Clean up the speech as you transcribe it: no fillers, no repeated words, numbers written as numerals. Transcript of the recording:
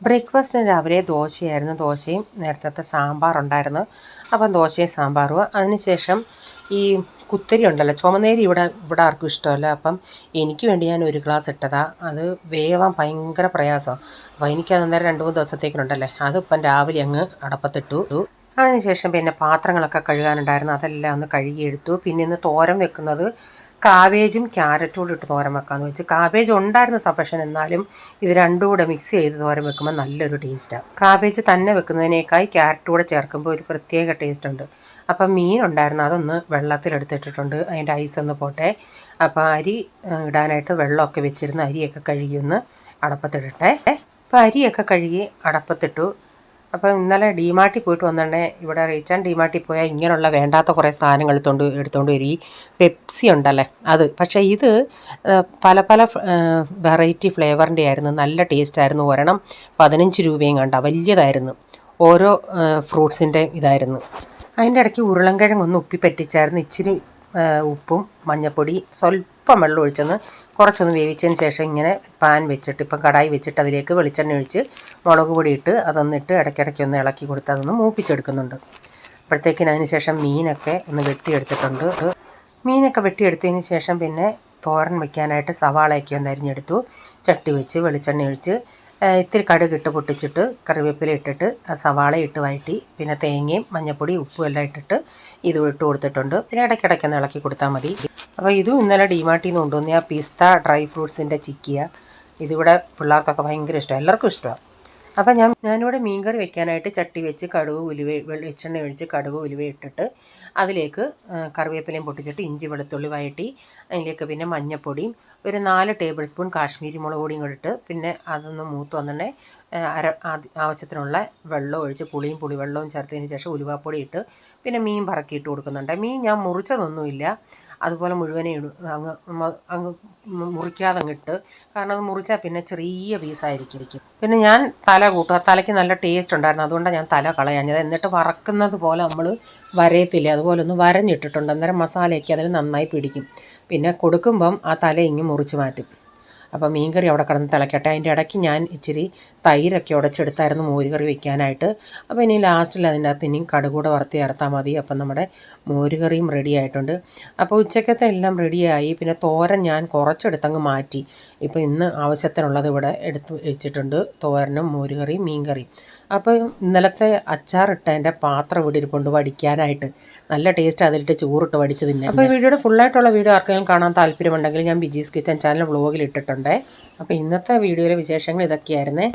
ബ്രേക്ക്ഫാസ്റ്റിന് രാവിലെ ദോശയായിരുന്നു. ദോശയും നേരത്തെ സാമ്പാറുണ്ടായിരുന്നു. അപ്പം ദോശയും സാമ്പാറും. അതിനുശേഷം ഈ കുത്തരി ഉണ്ടല്ലോ, ചുമന്നേരി ഇവിടെ ആർക്കും ഇഷ്ടമല്ല. അപ്പം എനിക്ക് വേണ്ടി ഞാൻ ഒരു ഗ്ലാസ് ഇട്ടതാണ്. അത് വേവാൻ ഭയങ്കര പ്രയാസമാണ്. അപ്പോൾ എനിക്കത് അന്നേരം 2-3 ദിവസത്തേക്കിനുണ്ടല്ലേ, അതിപ്പം രാവിലെ അങ്ങ് അടപ്പത്തിട്ടു. അതിനുശേഷം പിന്നെ പാത്രങ്ങളൊക്കെ കഴുകാനുണ്ടായിരുന്നു, അതെല്ലാം ഒന്ന് കഴുകിയെടുത്തു. പിന്നെ ഇന്ന് തോരൻ വെക്കുന്നത് കാബേജും ക്യാരറ്റും കൂടി ഇട്ട് തോരൻ വെക്കാമെന്ന് വെച്ച്. കാബേജ് ഉണ്ടായിരുന്നു സഫഷൻ, എന്നാലും ഇത് രണ്ടും കൂടെ മിക്സ് ചെയ്ത് തോരൻ വെക്കുമ്പോൾ നല്ലൊരു ടേസ്റ്റാണ്. കാബേജ് തന്നെ വെക്കുന്നതിനേക്കായി ക്യാരറ്റ് കൂടെ ചേർക്കുമ്പോൾ ഒരു പ്രത്യേക ടേസ്റ്റ് ഉണ്ട്. അപ്പം മീൻ ഉണ്ടായിരുന്നു, അതൊന്ന് വെള്ളത്തിലെടുത്തിട്ടിട്ടുണ്ട്, അതിൻ്റെ ഐസൊന്ന് പോട്ടെ. അപ്പോൾ അരി ഇടാനായിട്ട് വെള്ളമൊക്കെ വെച്ചിരുന്ന് അരിയൊക്കെ കഴുകി ഒന്ന് അടപ്പത്തിടട്ടെ. അപ്പോൾ അരിയൊക്കെ കഴുകി അടപ്പത്തിട്ടു. അപ്പോൾ ഇന്നലെ ഡിമാർട്ടിൽ പോയിട്ട് വന്നിട്ടുണ്ടെ, ഇവിടെ റീച്ചാൻ ഡിമാർട്ടിൽ പോയാൽ ഇങ്ങനെയുള്ള വേണ്ടാത്ത കുറേ സാധനങ്ങൾ എടുത്തുകൊണ്ട് വരും. ഈ പെപ്സി ഉണ്ടല്ലേ അത്. പക്ഷേ ഇത് പല വെറൈറ്റി ഫ്ലേവറിൻ്റെ ആയിരുന്നു, നല്ല ടേസ്റ്റായിരുന്നു. ഒരെണ്ണം 15 രൂപയും കണ്ട, വലിയതായിരുന്നു. ഓരോ ഫ്രൂട്ട്സിൻ്റെ ഇതായിരുന്നു. അതിൻ്റെ ഇടയ്ക്ക് ഉരുളൻകിഴങ്ങൊന്ന് ഉപ്പി പറ്റിച്ചായിരുന്നു. ഇച്ചിരി ഉപ്പും മഞ്ഞൾപ്പൊടി സ്വല്പം വെള്ളം ഒഴിച്ചൊന്ന് കുറച്ചൊന്ന് വേവിച്ചതിന് ശേഷം ഇങ്ങനെ പാൻ വെച്ചിട്ട്, ഇപ്പം കടായി വെച്ചിട്ട് അതിലേക്ക് വെളിച്ചെണ്ണ ഒഴിച്ച് മുളക് പൊടി ഇട്ട് അതൊന്നിട്ട് ഇടയ്ക്കിടയ്ക്കൊന്ന് ഇളക്കി കൊടുത്ത് അതൊന്ന് മൂപ്പിച്ചെടുക്കുന്നുണ്ട്. അപ്പോഴത്തേക്കിന് അതിന് ശേഷം മീനൊക്കെ ഒന്ന് വെട്ടിയെടുത്തിട്ടുണ്ട്. മീനൊക്കെ വെട്ടിയെടുത്തതിന് ശേഷം പിന്നെ തോരൻ വയ്ക്കാനായിട്ട് സവാളയൊക്കെ ഒന്ന് അരിഞ്ഞെടുത്തു. ചട്ടി വെച്ച് വെളിച്ചെണ്ണ ഒഴിച്ച് ഇത്തിരി കടുകിട്ട് പൊട്ടിച്ചിട്ട് കറിവേപ്പില ഇട്ടിട്ട് സവാള ഇട്ട് വഴറ്റി പിന്നെ തേങ്ങയും മഞ്ഞൾപ്പൊടി ഉപ്പും എല്ലാം ഇട്ടിട്ട് ഇത് ഇട്ട് കൊടുത്തിട്ടുണ്ട്. പിന്നെ ഇടയ്ക്കിടയ്ക്കൊന്ന് ഇളക്കി കൊടുത്താൽ മതി. അപ്പോൾ ഇതും ഇന്നലെ ഡിമാർട്ടിൽ നിന്ന് കൊണ്ടുവന്ന ആ പിസ്ത ഡ്രൈ ഫ്രൂട്ട്സിൻ്റെ ചിക്കിയ. ഇതിവിടെ പിള്ളേർക്കൊക്കെ ഭയങ്കര ഇഷ്ടമാണ്, എല്ലാവർക്കും ഇഷ്ടമാണ്. അപ്പം ഞാനിവിടെ മീൻകറി വെക്കാനായിട്ട് ചട്ടി വെച്ച് വെളിച്ചെണ്ണ ഒഴിച്ച് കടുക് ഉലുവ ഇട്ടിട്ട് അതിലേക്ക് കറിവേപ്പിലയും പൊട്ടിച്ചിട്ട് ഇഞ്ചി വെളുത്തുള്ളി വഴറ്റി അതിലേക്ക് പിന്നെ മഞ്ഞൾപ്പൊടിയും ഒരു 4 ടേബിൾ സ്പൂൺ കാശ്മീരി മുളക് പൊടിയും കൂടിയിട്ട് പിന്നെ അതൊന്ന് മൂത്ത് വന്നിട്ട് ആവശ്യത്തിനുള്ള വെള്ളം ഒഴിച്ച് പുളിവെള്ളവും ചേർത്തതിന് ശേഷം ഉലുവാപ്പൊടി ഇട്ട് പിന്നെ മീൻ പറക്കിയിട്ട് കൊടുക്കുന്നുണ്ട്. മീൻ ഞാൻ മുറിച്ചതൊന്നുമില്ല, അതുപോലെ മുഴുവനെ അങ്ങ് മുറിക്കാതെ ഇട്ട്, കാരണം അത് മുറിച്ചാൽ പിന്നെ ചെറിയ പീസായിരിക്കും. പിന്നെ ഞാൻ തല കൂട്ടുക, തലയ്ക്ക് നല്ല ടേസ്റ്റ് ഉണ്ടായിരുന്നു, അതുകൊണ്ടാണ് ഞാൻ തല കളയാഞ്ഞത്. എന്നിട്ട് വറക്കുന്നത് പോലെ നമ്മൾ വരയത്തില്ലേ, അതുപോലെ ഒന്ന് വരഞ്ഞിട്ടിട്ടുണ്ട്. അന്നേരം മസാലയൊക്കെ അതിൽ നന്നായി പിടിക്കും. പിന്നെ കൊടുക്കുമ്പം ആ തല ഇങ്ങ് മുറിച്ച് മാറ്റും. അപ്പോൾ മീൻകറി അവിടെ കിടന്ന് തിളക്കട്ടെ. അതിൻ്റെ ഇടയ്ക്ക് ഞാൻ ഇച്ചിരി തൈരൊക്കെ ഉടച്ചെടുത്തായിരുന്നു മോരുകറി വെക്കാനായിട്ട്. അപ്പോൾ ഇനി ലാസ്റ്റിൽ അതിൻ്റെ അകത്ത് ഇനിയും കടുകൂടെ വറുത്ത് ചേർത്താൽ മതി. അപ്പം നമ്മുടെ മോരുകറിയും റെഡി ആയിട്ടുണ്ട്. അപ്പോൾ ഉച്ചക്കത്തെ എല്ലാം റെഡിയായി. പിന്നെ തോരൻ ഞാൻ കുറച്ചെടുത്തങ്ങ് മാറ്റി. ഇപ്പോൾ ഇന്ന് ആവശ്യത്തിനുള്ളത് ഇവിടെ എടുത്ത് വെച്ചിട്ടുണ്ട്, തോരനും മോരുകറിയും മീൻകറിയും. അപ്പോൾ ഇന്നലത്തെ അച്ചാറിട്ടതിൻ്റെ പാത്രം ഇവിടെ ഇരിപ്പുണ്ട് വടിക്കാനായിട്ട്. നല്ല ടേസ്റ്റ്, അതിലിട്ട് ചോറിട്ട് വടിച്ച് തിന്നെ. അപ്പോൾ വീഡിയോയുടെ ഫുള്ളായിട്ടുള്ള വീഡിയോ ആർക്കെങ്കിലും കാണാൻ താല്പര്യമുണ്ടെങ്കിൽ ഞാൻ ബിജീസ് കിച്ചൻ ചാനൽ വ്ളോഗിൽ ഇട്ടിട്ടുണ്ട്. അപ്പോൾ ഇന്നത്തെ വീഡിയോയിലെ വിശേഷങ്ങൾ ഇതൊക്കെയായിരുന്നേ.